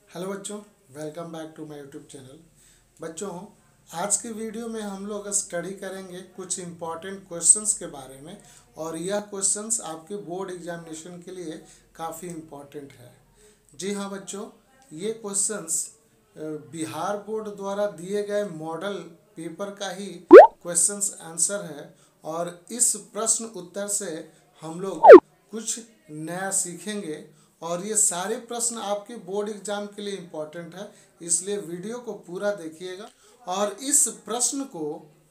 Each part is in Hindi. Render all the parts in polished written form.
हेलो बच्चों, welcome back to my YouTube channel. बच्चों, आज के वीडियो में हम लोग स्टडी करेंगे कुछ इम्पॉर्टेंट क्वेश्चंस के बारे में। और यह क्वेश्चंस आपके बोर्ड एग्जामिनेशन के लिए काफ़ी इम्पॉर्टेंट है। जी हाँ बच्चों, ये क्वेश्चंस बिहार बोर्ड द्वारा दिए गए मॉडल पेपर का ही क्वेश्चंस आंसर है। और इस प्रश्न उत्तर से हम लोग कुछ नया सीखेंगे। और ये सारे प्रश्न आपके बोर्ड एग्जाम के लिए इम्पोर्टेंट है, इसलिए वीडियो को पूरा देखिएगा और इस प्रश्न को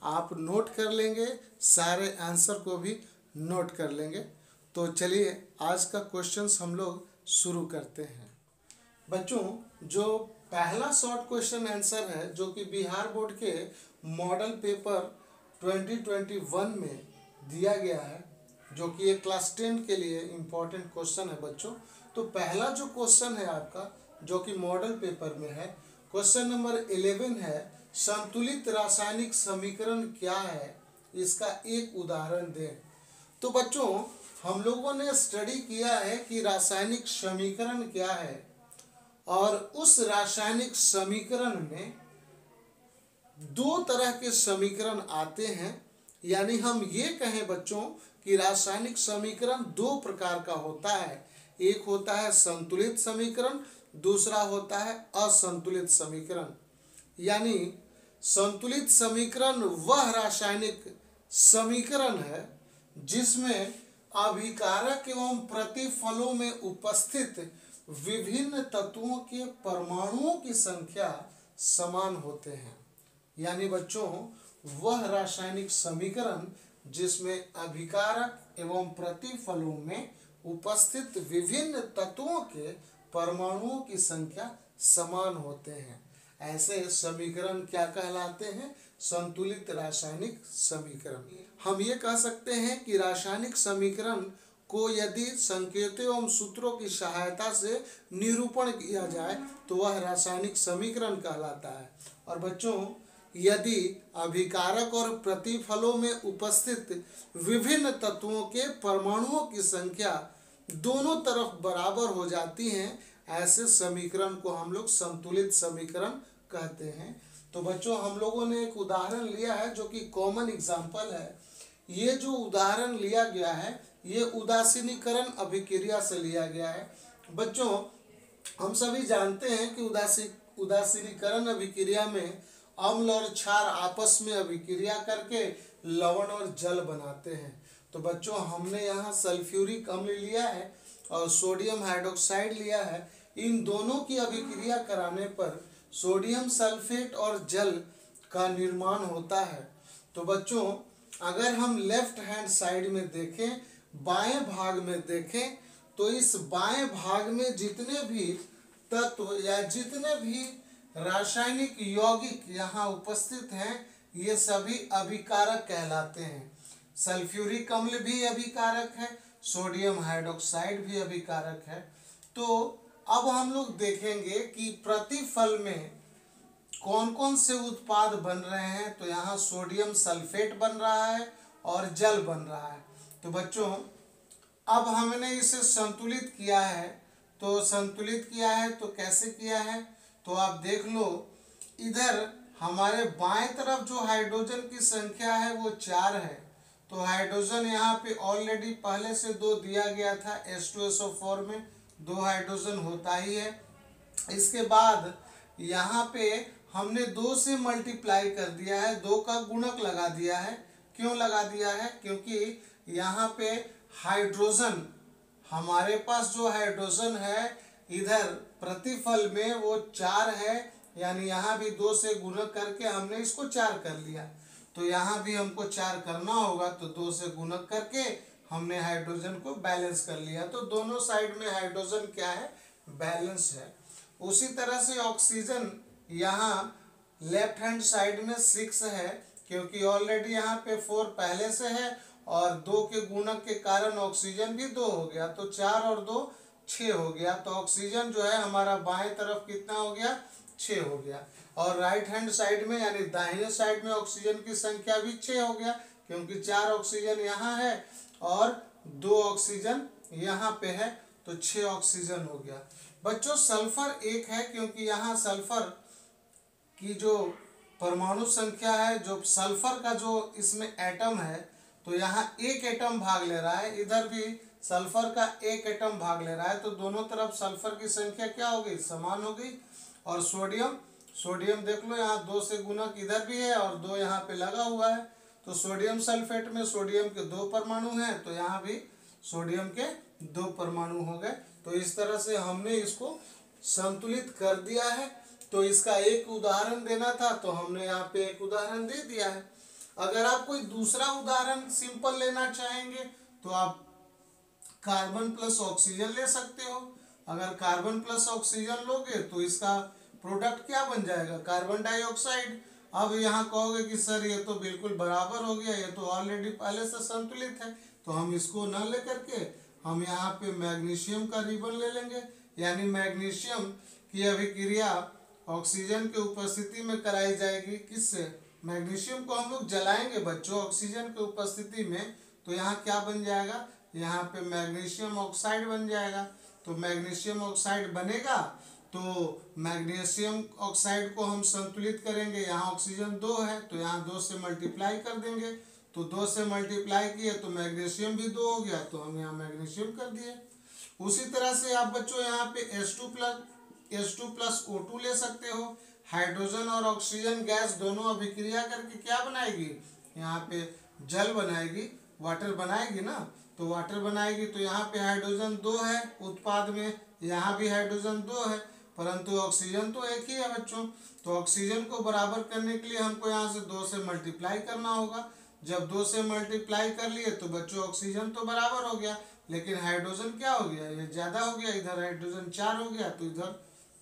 आप नोट कर लेंगे, सारे आंसर को भी नोट कर लेंगे। तो चलिए आज का क्वेश्चंस हम लोग शुरू करते हैं। बच्चों, जो पहला शॉर्ट क्वेश्चन आंसर है जो कि बिहार बोर्ड के मॉडल पेपर 2021 में दिया गया है, जो कि एक क्लास 10 के लिए इम्पोर्टेंट क्वेश्चन है बच्चों। तो पहला जो क्वेश्चन है आपका, जो कि मॉडल पेपर में है, क्वेश्चन नंबर 11 है, संतुलित रासायनिक समीकरण क्या है, इसका एक उदाहरण दें। तो बच्चों, हम लोगों ने स्टडी किया है कि रासायनिक समीकरण क्या है, और उस रासायनिक समीकरण में दो तरह के समीकरण आते हैं। यानी हम ये कहें बच्चों कि रासायनिक समीकरण दो प्रकार का होता है। एक होता है संतुलित समीकरण, दूसरा होता है असंतुलित समीकरण। यानी संतुलित समीकरण वह रासायनिक समीकरण है जिसमें अभिकारक एवं प्रतिफलों में उपस्थित विभिन्न तत्वों के परमाणुओं की संख्या समान होते हैं। यानी बच्चों, वह रासायनिक समीकरण जिसमें अभिकारक एवं प्रतिफलों में उपस्थित विभिन्न तत्वों के परमाणुओं की संख्या समान होते हैं, ऐसे समीकरण क्या कहलाते हैं? संतुलित रासायनिक समीकरण। हम ये कह सकते हैं कि रासायनिक समीकरण को यदि संकेतों एवं सूत्रों की सहायता से निरूपण किया जाए तो वह रासायनिक समीकरण कहलाता है। और बच्चों, यदि अभिकारक और प्रतिफलों में उपस्थित विभिन्न तत्वों के परमाणुओं की संख्या दोनों तरफ बराबर हो जाती हैं, ऐसे समीकरण को हम लोग संतुलित समीकरण कहते हैं। तो बच्चों, हम लोगों ने एक उदाहरण लिया है जो कि कॉमन एग्जाम्पल है। ये जो उदाहरण लिया गया है, ये उदासीनीकरण अभिक्रिया से लिया गया है। बच्चों, हम सभी जानते हैं कि उदासीनीकरण अभिक्रिया में अम्ल और क्षार आपस में अभिक्रिया करके लवण और जल बनाते हैं। तो बच्चों, हमने यहाँ सल्फ्यूरिक अम्ल लिया है और सोडियम हाइड्रोक्साइड लिया है। इन दोनों की अभिक्रिया कराने पर सोडियम सल्फेट और जल का निर्माण होता है। तो बच्चों, अगर हम लेफ्ट हैंड साइड में देखें, बाएं भाग में देखें, तो इस बाएं भाग में जितने भी तत्व या जितने भी रासायनिक यौगिक यहाँ उपस्थित हैं, ये सभी अभिकारक कहलाते हैं। सल्फ्यूरिक अम्ल भी अभिकारक है, सोडियम हाइड्रोक्साइड भी अभिकारक है। तो अब हम लोग देखेंगे कि प्रतिफल में कौन कौन से उत्पाद बन रहे हैं। तो यहाँ सोडियम सल्फेट बन रहा है और जल बन रहा है। तो बच्चों, अब हमने इसे संतुलित किया है। तो संतुलित किया है तो कैसे किया है? तो आप देख लो, इधर हमारे बाएं तरफ जो हाइड्रोजन की संख्या है वो 4 है। तो हाइड्रोजन यहाँ पे ऑलरेडी पहले से 2 दिया गया था, H2SO4 में 2 हाइड्रोजन होता ही है। इसके बाद यहाँ पे हमने 2 से मल्टीप्लाई कर दिया है, 2 का गुणक लगा दिया है। क्यों लगा दिया है? क्योंकि यहाँ पे हाइड्रोजन, हमारे पास जो हाइड्रोजन है इधर प्रतिफल में वो 4 है, यानी यहाँ भी 2 से गुणक करके हमने इसको 4 कर लिया। तो यहाँ भी हमको 4 करना होगा, तो 2 से गुणक करके हमने हाइड्रोजन को बैलेंस कर लिया। तो दोनों साइड में हाइड्रोजन क्या है? बैलेंस है। उसी तरह से ऑक्सीजन यहाँ लेफ्ट हैंड साइड में 6 है, क्योंकि ऑलरेडी यहाँ पे 4 पहले से है और 2 के गुणक के कारण ऑक्सीजन भी 2 हो गया। तो 4 और 2 6 हो गया। तो ऑक्सीजन जो है हमारा बाएं तरफ कितना हो गया? 6 हो गया। और राइट हैंड साइड में यानी दाहिने साइड में ऑक्सीजन की संख्या भी 6 हो गया, क्योंकि 4 ऑक्सीजन यहाँ है और 2 ऑक्सीजन यहाँ पे है, तो 6 ऑक्सीजन हो गया। बच्चों सल्फर एक है क्योंकि यहाँ सल्फर की जो परमाणु संख्या है, जो सल्फर का जो इसमें एटम है, तो यहाँ एक एटम भाग ले रहा है, इधर भी सल्फर का एक एटम भाग ले रहा है, तो दोनों तरफ सल्फर की संख्या क्या हो गई, समान हो गई। और सोडियम, सोडियम देख लो यहाँ 2 से गुणक इधर भी है और 2 यहाँ पे लगा हुआ है, तो सोडियम सल्फेट में सोडियम के 2 परमाणु हैं, तो यहाँ भी सोडियम के 2 परमाणु हो गए। तो इस तरह से हमने इसको संतुलित कर दिया है। तो इसका एक उदाहरण देना था तो हमने यहाँ पे एक उदाहरण दे दिया है। अगर आप कोई दूसरा उदाहरण सिंपल लेना चाहेंगे तो आप कार्बन प्लस ऑक्सीजन ले सकते हो। अगर कार्बन प्लस ऑक्सीजन लोगे तो इसका प्रोडक्ट क्या बन जाएगा, कार्बन डाइऑक्साइड। अब यहाँ कहोगे कि सर ये तो बिल्कुल बराबर हो गया, ये तो ऑलरेडी पहले से संतुलित है, तो हम इसको न लेकर के हम यहाँ पे मैग्नीशियम का रिबन ले लेंगे। यानी मैग्नीशियम की अभिक्रिया ऑक्सीजन के उपस्थिति में कराई जाएगी। किससे, मैग्नीशियम को हम लोग जलाएंगे बच्चों ऑक्सीजन के उपस्थिति में, तो यहाँ क्या बन जाएगा, यहाँ पे मैग्नीशियम ऑक्साइड बन जाएगा। तो मैग्नीशियम ऑक्साइड बनेगा तो मैग्नीशियम ऑक्साइड को हम संतुलित करेंगे। यहाँ ऑक्सीजन 2 है तो यहाँ 2 से मल्टीप्लाई कर देंगे, तो 2 से मल्टीप्लाई किए तो मैग्नीशियम भी 2 हो गया, तो हम यहाँ मैग्नीशियम कर दिए। उसी तरह से आप बच्चों यहाँ पे H2 प्लस O2 ले सकते हो। हाइड्रोजन और ऑक्सीजन गैस दोनों अभिक्रिया करके क्या बनाएगी, यहाँ पे जल बनाएगी, वाटर बनाएगी ना, तो वाटर बनाएगी। तो यहाँ पे हाइड्रोजन 2 है उत्पाद में, यहाँ भी हाइड्रोजन 2 है, परंतु ऑक्सीजन तो एक ही है बच्चों। तो ऑक्सीजन को बराबर करने के लिए हमको यहाँ से 2 से मल्टीप्लाई करना होगा। जब 2 से मल्टीप्लाई कर लिए तो बच्चों ऑक्सीजन तो बराबर हो गया, लेकिन हाइड्रोजन क्या हो गया, ये ज़्यादा हो गया, इधर हाइड्रोजन 4 हो गया, तो इधर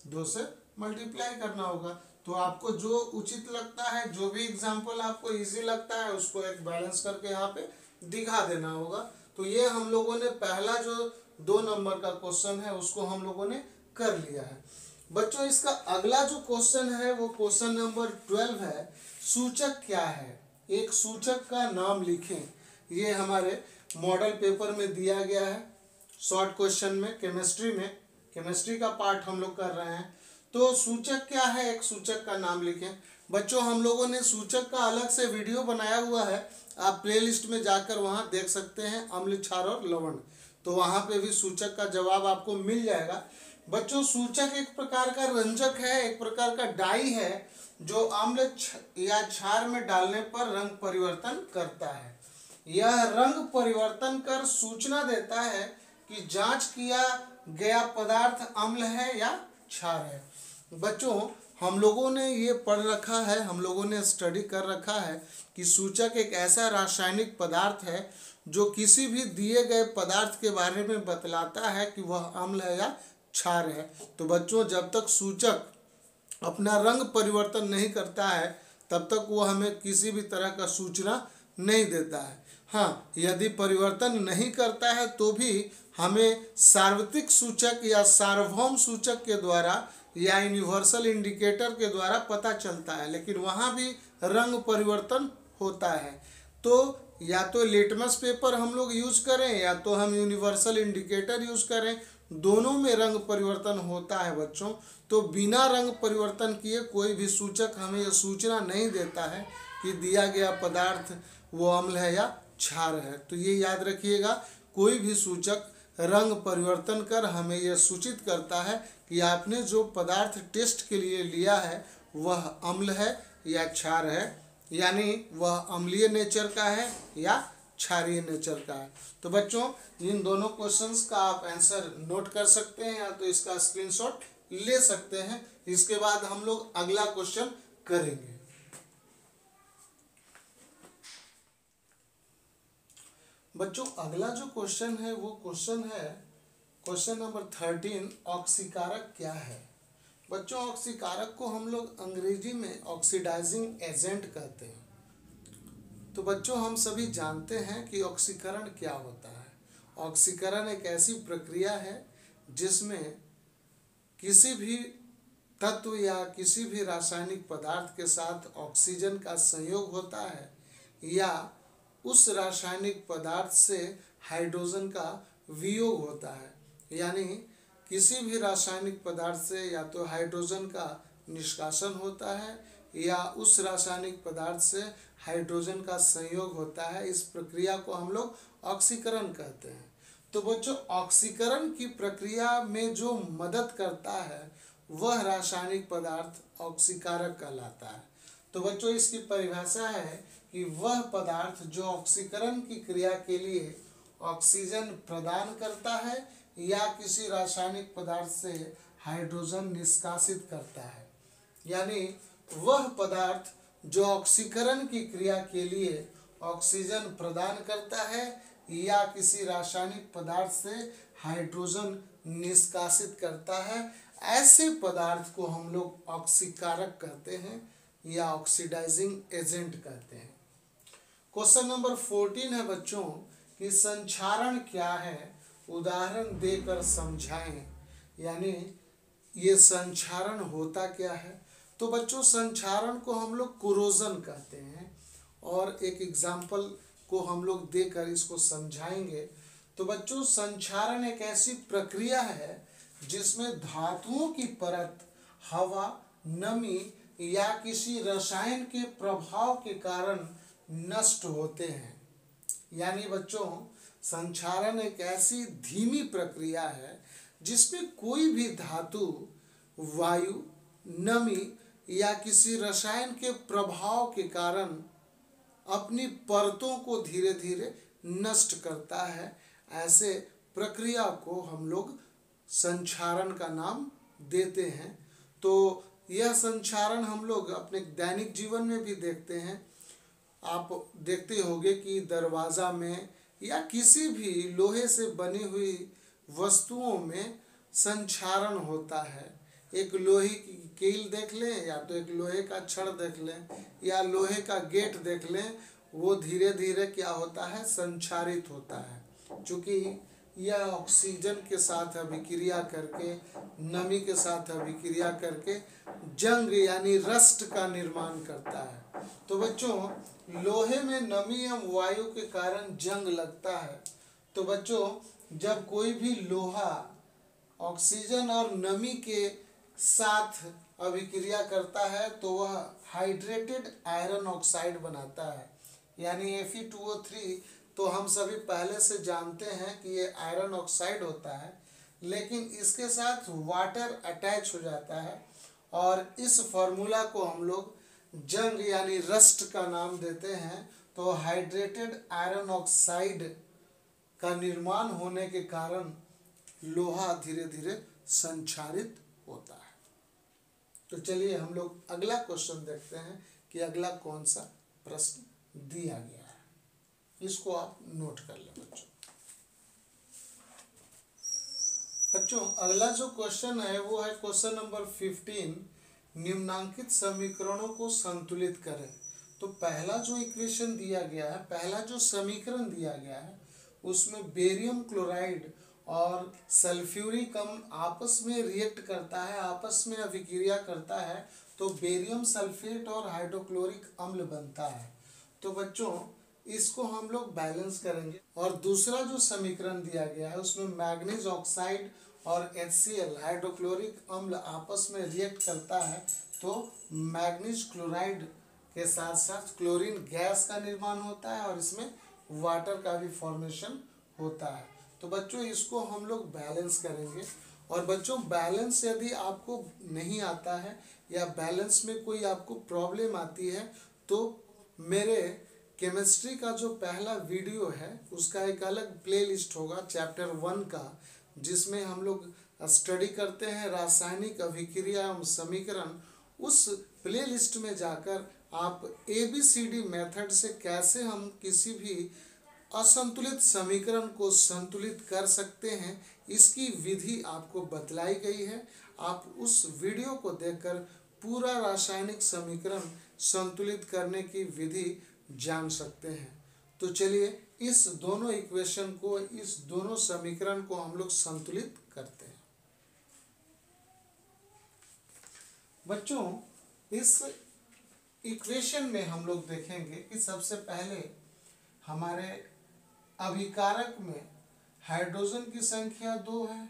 2 से मल्टीप्लाई करना होगा। तो आपको जो उचित लगता है, जो भी एग्जाम्पल आपको इजी लगता है, उसको एक बैलेंस करके यहाँ पे दिखा देना होगा। तो ये हम लोगों ने पहला जो 2 नंबर का क्वेश्चन है उसको हम लोगों ने कर लिया है। बच्चों इसका अगला जो क्वेश्चन है वो क्वेश्चन नंबर 12 है, सूचक क्या है, एक सूचक का नाम लिखें। ये हमारे मॉडल पेपर में दिया गया है, शॉर्ट क्वेश्चन में, केमिस्ट्री का पार्ट हम लोग कर रहे हैं। तो सूचक क्या है, एक सूचक का नाम लिखें। बच्चों हम लोगों ने सूचक का अलग से वीडियो बनाया हुआ है, आप प्लेलिस्ट में जाकर वहाँ देख सकते हैं, अम्ल, क्षार और लवण, तो वहाँ पे भी सूचक का जवाब आपको मिल जाएगा। बच्चों सूचक एक प्रकार का रंजक है, एक प्रकार का डाई है जो अम्ल या क्षार में डालने पर रंग परिवर्तन करता है। यह रंग परिवर्तन कर सूचना देता है कि जांच किया गया पदार्थ अम्ल है या क्षार है। बच्चों हम लोगों ने ये पढ़ रखा है, हम लोगों ने स्टडी कर रखा है कि सूचक एक ऐसा रासायनिक पदार्थ है जो किसी भी दिए गए पदार्थ के बारे में बतलाता है कि वह अम्ल है या क्षार है। तो बच्चों जब तक सूचक अपना रंग परिवर्तन नहीं करता है तब तक वो हमें किसी भी तरह का सूचना नहीं देता है। हाँ, यदि परिवर्तन नहीं करता है तो भी हमें सार्वत्रिक सूचक या सार्वभौम सूचक के द्वारा या यूनिवर्सल इंडिकेटर के द्वारा पता चलता है, लेकिन वहाँ भी रंग परिवर्तन होता है। तो या तो लिटमस पेपर हम लोग यूज करें या तो हम यूनिवर्सल इंडिकेटर यूज करें, दोनों में रंग परिवर्तन होता है बच्चों। तो बिना रंग परिवर्तन किए कोई भी सूचक हमें यह सूचना नहीं देता है कि दिया गया पदार्थ वो अम्ल है या क्षार है। तो ये याद रखिएगा, कोई भी सूचक रंग परिवर्तन कर हमें यह सूचित करता है कि आपने जो पदार्थ टेस्ट के लिए लिया है वह अम्ल है या क्षार है, यानी वह अम्लीय नेचर का है या क्षारीय नेचर का है। तो बच्चों इन दोनों क्वेश्चंस का आप आंसर नोट कर सकते हैं या तो इसका स्क्रीनशॉट ले सकते हैं। इसके बाद हम लोग अगला क्वेश्चन करेंगे। बच्चों अगला जो क्वेश्चन है वो क्वेश्चन है क्वेश्चन नंबर 13, ऑक्सीकारक क्या है। बच्चों ऑक्सीकारक को हम लोग अंग्रेजी में ऑक्सीडाइजिंग एजेंट कहते हैं। तो बच्चों हम सभी जानते हैं कि ऑक्सीकरण क्या होता है। ऑक्सीकरण एक ऐसी प्रक्रिया है जिसमें किसी भी तत्व या किसी भी रासायनिक पदार्थ के साथ ऑक्सीजन का संयोग होता है या उस रासायनिक पदार्थ से हाइड्रोजन का वियोग होता है। यानी किसी भी रासायनिक पदार्थ से या तो हाइड्रोजन का निष्कासन होता है या उस रासायनिक पदार्थ से हाइड्रोजन का संयोग होता है। इस प्रक्रिया को हम लोग ऑक्सीकरण कहते हैं। तो बच्चों, ऑक्सीकरण की प्रक्रिया में जो मदद करता है वह रासायनिक पदार्थ ऑक्सीकारक कहलाता है। तो बच्चों, इसकी परिभाषा है कि वह पदार्थ जो ऑक्सीकरण की क्रिया के लिए ऑक्सीजन प्रदान करता है या किसी रासायनिक पदार्थ से हाइड्रोजन निष्कासित करता है। यानी वह पदार्थ जो ऑक्सीकरण की क्रिया के लिए ऑक्सीजन प्रदान करता है या किसी रासायनिक पदार्थ से हाइड्रोजन निष्कासित करता है, ऐसे पदार्थ को हम लोग ऑक्सीकारक कहते हैं या ऑक्सीडाइजिंग एजेंट कहते हैं। क्वेश्चन नंबर 14 है बच्चों कि संक्षारण क्या है, उदाहरण देकर समझाएं। यानी ये संक्षारण होता क्या है। तो बच्चों, संक्षारण को हम लोग कोरोजन कहते हैं और एक एग्जाम्पल को हम लोग देकर इसको समझाएंगे। तो बच्चों, संक्षारण एक ऐसी प्रक्रिया है जिसमें धातुओं की परत हवा, नमी या किसी रसायन के प्रभाव के कारण नष्ट होते हैं। यानी बच्चों, संक्षारण एक ऐसी धीमी प्रक्रिया है जिसमें कोई भी धातु, वायु, नमी या किसी रसायन के प्रभाव के कारण अपनी परतों को धीरे धीरे नष्ट करता है। ऐसे प्रक्रिया को हम लोग संक्षारण का नाम देते हैं। तो यह संक्षारण हम लोग अपने दैनिक जीवन में भी देखते हैं। आप देखते होंगे कि दरवाज़ा में या किसी भी लोहे से बनी हुई वस्तुओं में संक्षारण होता है। एक लोहे की कील देख लें या तो एक लोहे का छड़ देख लें या लोहे का गेट देख लें, वो धीरे धीरे क्या होता है, संक्षारित होता है। क्योंकि यह ऑक्सीजन के साथ अभिक्रिया करके, नमी के साथ अभिक्रिया करके जंग यानी रस्ट का निर्माण करता है। तो बच्चों, लोहे में नमी एवं वायु के कारण जंग लगता है। तो बच्चों, जब कोई भी लोहा ऑक्सीजन और नमी के साथ अभिक्रिया करता है तो वह हाइड्रेटेड आयरन ऑक्साइड बनाता है, यानी Fe2O3। तो हम सभी पहले से जानते हैं कि ये आयरन ऑक्साइड होता है, लेकिन इसके साथ वाटर अटैच हो जाता है और इस फार्मूला को हम लोग जंग यानी रस्ट का नाम देते हैं। तो हाइड्रेटेड आयरन ऑक्साइड का निर्माण होने के कारण लोहा धीरे धीरे संक्षारित होता है। तो चलिए हम लोग अगला क्वेश्चन देखते हैं कि अगला कौन सा प्रश्न दिया गया है। इसको आप नोट कर लें बच्चों। अगला जो क्वेश्चन है वो है क्वेश्चन नंबर 15, निम्नांकित समीकरणों को संतुलित करें। तो पहला जो इक्वेशन दिया गया है, पहला जो समीकरण दिया गया है, उसमें बेरियम क्लोराइड और सल्फ्यूरिक अम्ल आपस में रिएक्ट करता है, आपस में अभिक्रिया करता है, तो बेरियम सल्फेट और हाइड्रोक्लोरिक अम्ल बनता है। तो बच्चों, इसको हम लोग बैलेंस करेंगे। और दूसरा जो समीकरण दिया गया है उसमें मैग्नीज ऑक्साइड और HCl हाइड्रोक्लोरिक अम्ल आपस में रिएक्ट करता है, तो मैग्नीज क्लोराइड के साथ साथ क्लोरीन गैस का निर्माण होता है और इसमें वाटर का भी फॉर्मेशन होता है। तो बच्चों, इसको हम लोग बैलेंस करेंगे। और बच्चों, बैलेंस यदि आपको नहीं आता है या बैलेंस में कोई आपको प्रॉब्लम आती है तो मेरे केमिस्ट्री का जो पहला वीडियो है उसका एक अलग प्लेलिस्ट होगा चैप्टर 1 का, जिसमें हम लोग स्टडी करते हैं रासायनिक अभिक्रिया एवं समीकरण। उस प्लेलिस्ट में जाकर आप ABCD मेथड से कैसे हम किसी भी असंतुलित समीकरण को संतुलित कर सकते हैं, इसकी विधि आपको बतलाई गई है। आप उस वीडियो को देखकर पूरा रासायनिक समीकरण संतुलित करने की विधि जान सकते हैं। तो चलिए इस दोनों इक्वेशन को, इस दोनों समीकरण को हम लोग संतुलित करते हैं। बच्चों, इस इक्वेशन में हम लोग देखेंगे कि सबसे पहले हमारे अभिकारक में हाइड्रोजन की संख्या 2 है,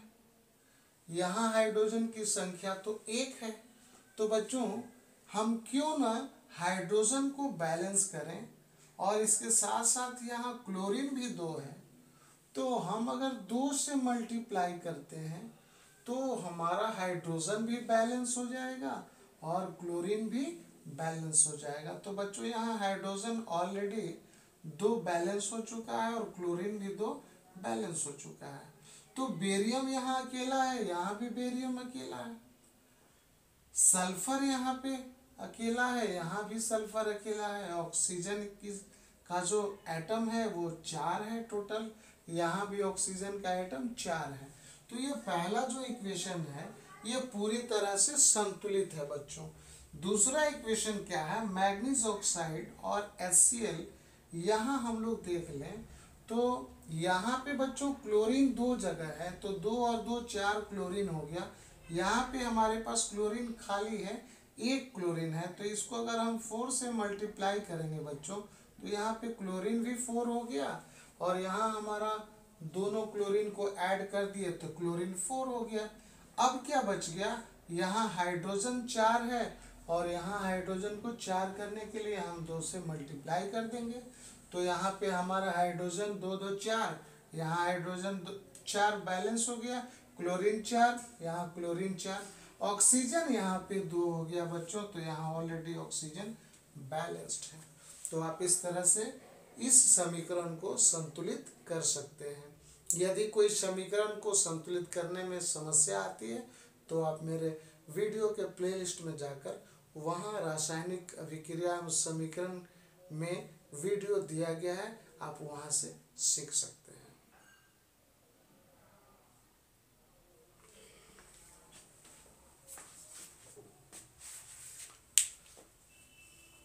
यहाँ हाइड्रोजन की संख्या तो 1 है। तो बच्चों हम क्यों ना हाइड्रोजन को बैलेंस करें, और इसके साथ साथ यहाँ क्लोरीन भी 2 है, तो हम अगर 2 से मल्टीप्लाई करते हैं तो हमारा हाइड्रोजन भी बैलेंस हो जाएगा और क्लोरीन भी बैलेंस हो जाएगा। तो बच्चों यहाँ हाइड्रोजन ऑलरेडी 2 बैलेंस हो चुका है और क्लोरीन भी 2 बैलेंस हो चुका है। तो बेरियम यहाँ अकेला है, यहाँ भी बेरियम अकेला है। सल्फर यहाँ पे अकेला है, यहाँ भी सल्फर अकेला है। ऑक्सीजन का जो एटम है वो 4 है टोटल, यहाँ भी ऑक्सीजन का एटम 4 है। तो ये पहला जो इक्वेशन है ये पूरी तरह से संतुलित है बच्चों। दूसरा इक्वेशन क्या है, मैग्नीज ऑक्साइड और HCl। यहाँ हम लोग देख लें तो यहाँ पे बच्चों क्लोरीन 2 जगह है, तो 2 और 2 4 क्लोरीन हो गया। यहाँ पे हमारे पास क्लोरीन खाली है, 1 क्लोरीन है, तो इसको अगर हम 4 से मल्टीप्लाई करेंगे बच्चों तो यहाँ पे क्लोरीन भी 4 हो गया, और यहाँ हमारा दोनों क्लोरीन को ऐड कर दिए तो क्लोरीन 4 हो गया। अब क्या बच गया, यहाँ हाइड्रोजन 4 है और यहाँ हाइड्रोजन को 4 करने के लिए हम 2 से मल्टीप्लाई कर देंगे। तो यहाँ पे हमारा हाइड्रोजन 2 2 4, यहाँ हाइड्रोजन 4 बैलेंस हो गया, क्लोरीन 4, यहाँ क्लोरीन 4, ऑक्सीजन यहाँ पे 2 हो गया बच्चों, तो यहाँ ऑलरेडी ऑक्सीजन बैलेंस्ड है। तो आप इस तरह से इस समीकरण को संतुलित कर सकते हैं। यदि कोई समीकरण को संतुलित करने में समस्या आती है तो आप मेरे वीडियो के प्लेलिस्ट में जाकर वहाँ रासायनिक अभिक्रिया समीकरण में वीडियो दिया गया है, आप वहाँ से सीख सकते हैं।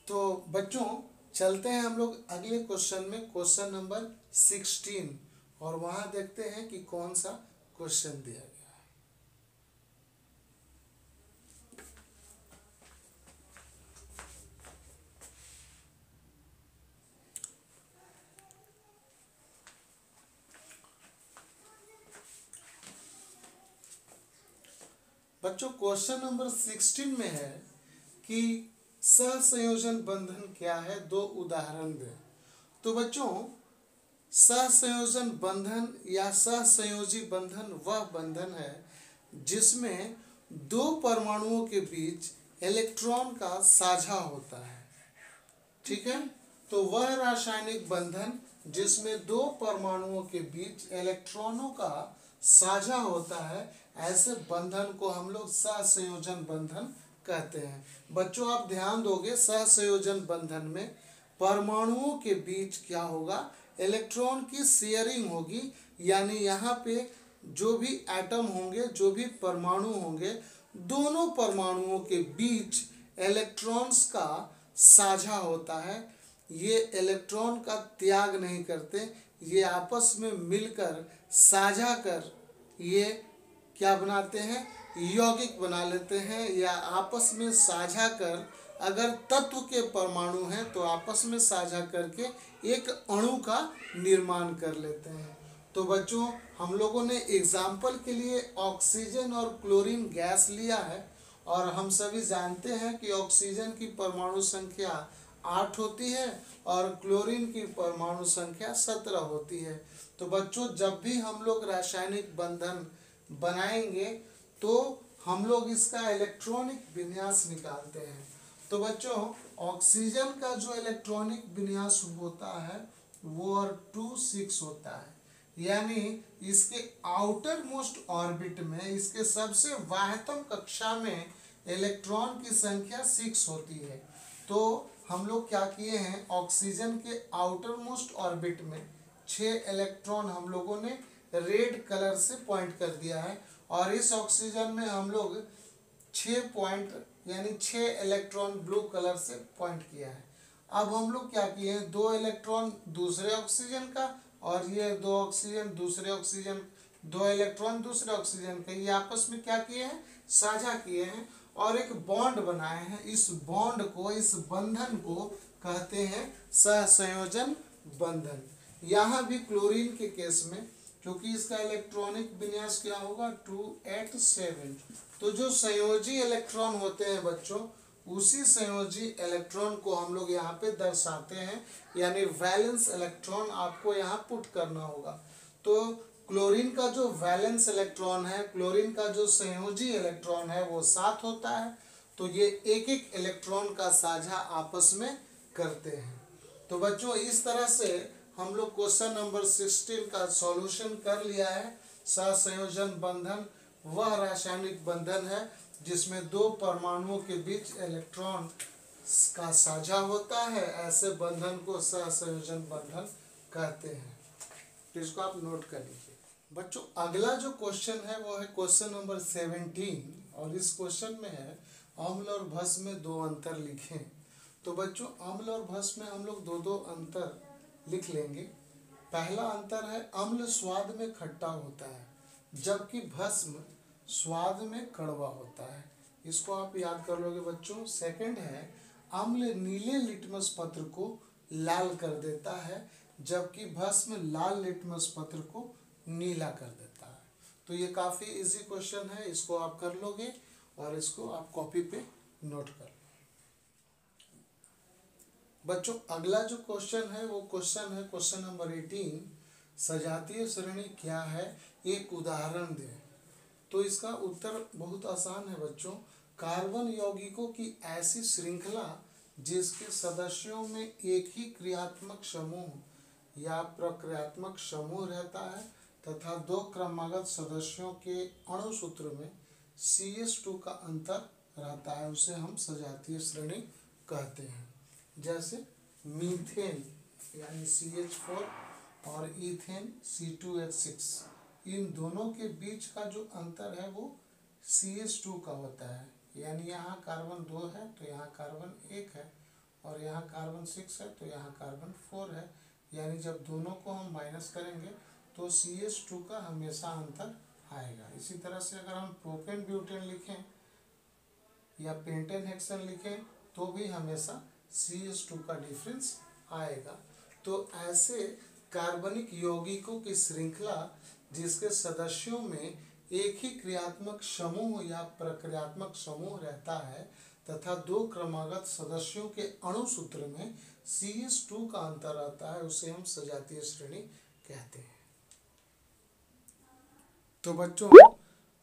तो बच्चों चलते हैं हम लोग अगले क्वेश्चन में, क्वेश्चन नंबर 16, और वहां देखते हैं कि कौन सा क्वेश्चन दिया गया है। बच्चों क्वेश्चन नंबर 16 में है कि सहसंयोजन बंधन क्या है, 2 उदाहरण दें। तो बच्चों सहसंयोजन बंधन या सहसंयोजी बंधन वह बंधन है जिसमें 2 परमाणुओं के बीच इलेक्ट्रॉन का साझा होता है। ठीक है, तो वह रासायनिक बंधन जिसमें 2 परमाणुओं के बीच इलेक्ट्रॉनों का साझा होता है, ऐसे बंधन को हम लोग सहसंयोजन बंधन कहते हैं। बच्चों आप ध्यान दोगे, सहसंयोजन बंधन में परमाणुओं के बीच क्या होगा, इलेक्ट्रॉन की शेयरिंग होगी, यानी यहाँ पे जो भी एटम होंगे, जो भी परमाणु होंगे, दोनों परमाणुओं के बीच इलेक्ट्रॉन्स का साझा होता है। ये इलेक्ट्रॉन का त्याग नहीं करते, ये आपस में मिलकर साझा कर ये क्या बनाते हैं, यौगिक बना लेते हैं, या आपस में साझा कर अगर तत्व के परमाणु हैं तो आपस में साझा करके एक अणु का निर्माण कर लेते हैं। तो बच्चों हम लोगों ने एग्जाम्पल के लिए ऑक्सीजन और क्लोरीन गैस लिया है, और हम सभी जानते हैं कि ऑक्सीजन की परमाणु संख्या 8 होती है और क्लोरीन की परमाणु संख्या 17 होती है। तो बच्चों जब भी हम लोग रासायनिक बंधन बनाएंगे तो हम लोग इसका इलेक्ट्रॉनिक विन्यास निकालते हैं। तो बच्चों ऑक्सीजन का जो इलेक्ट्रॉनिक विन्यास होता है वो 2 6 होता है, यानी इसके आउटर मोस्ट ऑर्बिट में, इसके सबसे बाह्यतम कक्षा में इलेक्ट्रॉन की संख्या 6 होती है। तो हम लोग क्या किए हैं, ऑक्सीजन के आउटर मोस्ट ऑर्बिट में 6 इलेक्ट्रॉन हम लोगों ने रेड कलर से पॉइंट कर दिया है, और इस ऑक्सीजन में हम लोग 6 पॉइंट यानी 6 इलेक्ट्रॉन ब्लू कलर से पॉइंट किया है। अब हम लोग क्या किए हैं, 2 इलेक्ट्रॉन दूसरे ऑक्सीजन का, और ये 2 ऑक्सीजन दूसरे ऑक्सीजन, 2 इलेक्ट्रॉन दूसरे ऑक्सीजन का, ये आपस में क्या किए हैं, साझा किए हैं और एक बॉन्ड बनाए हैं। इस बॉन्ड को, इस बंधन को कहते हैं सहसंयोजन बंधन। यहाँ भी क्लोरीन के केस में क्योंकि इसका इलेक्ट्रॉनिक विन्यास क्या होगा 287। तो जो संयोजी इलेक्ट्रॉन होते हैं बच्चों, उसी संयोजी इलेक्ट्रॉन को हम लोग यहाँ पे दर्शाते हैं, यानी वैलेंस इलेक्ट्रॉन आपको यहाँ पुट करना होगा। तो क्लोरीन का जो वैलेंस इलेक्ट्रॉन है, क्लोरीन का जो संयोजी इलेक्ट्रॉन है वो 7 होता है। तो ये एक एक इलेक्ट्रॉन का साझा आपस में करते हैं। तो बच्चों इस तरह से हम लोग क्वेश्चन नंबर 16 का सॉल्यूशन कर लिया है। सहसंयोजन बंधन वह रासायनिक बंधन है जिसमें दो परमाणुओं के बीच इलेक्ट्रॉन का साझा होता है। ऐसे बंधन को सहसंयोजन बंधन कहते हैं। तो इसको आप नोट कर लीजिए। बच्चों अगला जो क्वेश्चन है वो है क्वेश्चन नंबर 17, और इस क्वेश्चन में है अम्ल और भस्म में दो अंतर लिखें। तो बच्चों अम्ल और भस्म में हम लोग दो अंतर लिख लेंगे। पहला अंतर है अम्ल स्वाद में खट्टा होता है, जबकि भस्म स्वाद में कड़वा होता है। इसको आप याद कर लोगे बच्चों। सेकंड है अम्ल नीले लिटमस पत्र को लाल कर देता है, जबकि भस्म लाल लिटमस पत्र को नीला कर देता है। तो ये काफ़ी इजी क्वेश्चन है, इसको आप कर लोगे और इसको आप कॉपी पे नोट कर लो। बच्चों अगला जो क्वेश्चन है वो क्वेश्चन है क्वेश्चन नंबर 18, सजातीय श्रेणी क्या है, एक उदाहरण दें। तो इसका उत्तर बहुत आसान है बच्चों। कार्बन यौगिकों की ऐसी श्रृंखला जिसके सदस्यों में एक ही क्रियात्मक समूह या प्रक्रियात्मक समूह रहता है तथा दो क्रमागत सदस्यों के अणु सूत्र में CH2 का अंतर रहता है, उसे हम सजातीय श्रेणी कहते हैं। जैसे मीथेन यानी CH4 और इथेन C2H6, इन दोनों के बीच का जो अंतर है वो CH2 का होता है। यानी यहाँ कार्बन 2 है तो यहाँ कार्बन 1 है, और यहाँ कार्बन 6 है तो यहाँ कार्बन 4 है। यानी जब दोनों को हम माइनस करेंगे तो CH2 का हमेशा अंतर आएगा। इसी तरह से अगर हम प्रोपेन ब्यूटेन लिखें या पेंटेन हेक्सेन लिखें तो भी हमेशा CH2 का डिफरेंस आएगा। तो ऐसे कार्बनिक यौगिकों की श्रृंखला जिसके सदस्यों में एक ही क्रियात्मक समूह या प्रक्रियात्मक समूह रहता है तथा दो क्रमागत सदस्यों के अणु सूत्र में CH2 का अंतर रहता है, उसे हम सजातीय श्रेणी कहते हैं। तो बच्चों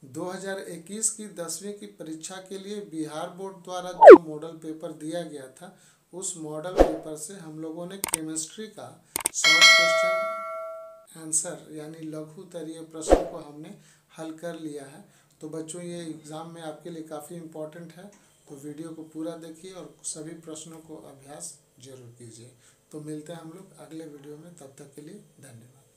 2021 की 10वीं की परीक्षा के लिए बिहार बोर्ड द्वारा जो मॉडल पेपर दिया गया था, उस मॉडल पेपर से हम लोगों ने केमिस्ट्री का शॉर्ट क्वेश्चन आंसर यानी लघुत्तरीय प्रश्न को हमने हल कर लिया है। तो बच्चों ये एग्ज़ाम में आपके लिए काफ़ी इम्पोर्टेंट है, तो वीडियो को पूरा देखिए और सभी प्रश्नों को अभ्यास जरूर कीजिए। तो मिलते हैं हम लोग अगले वीडियो में, तब तक के लिए धन्यवाद।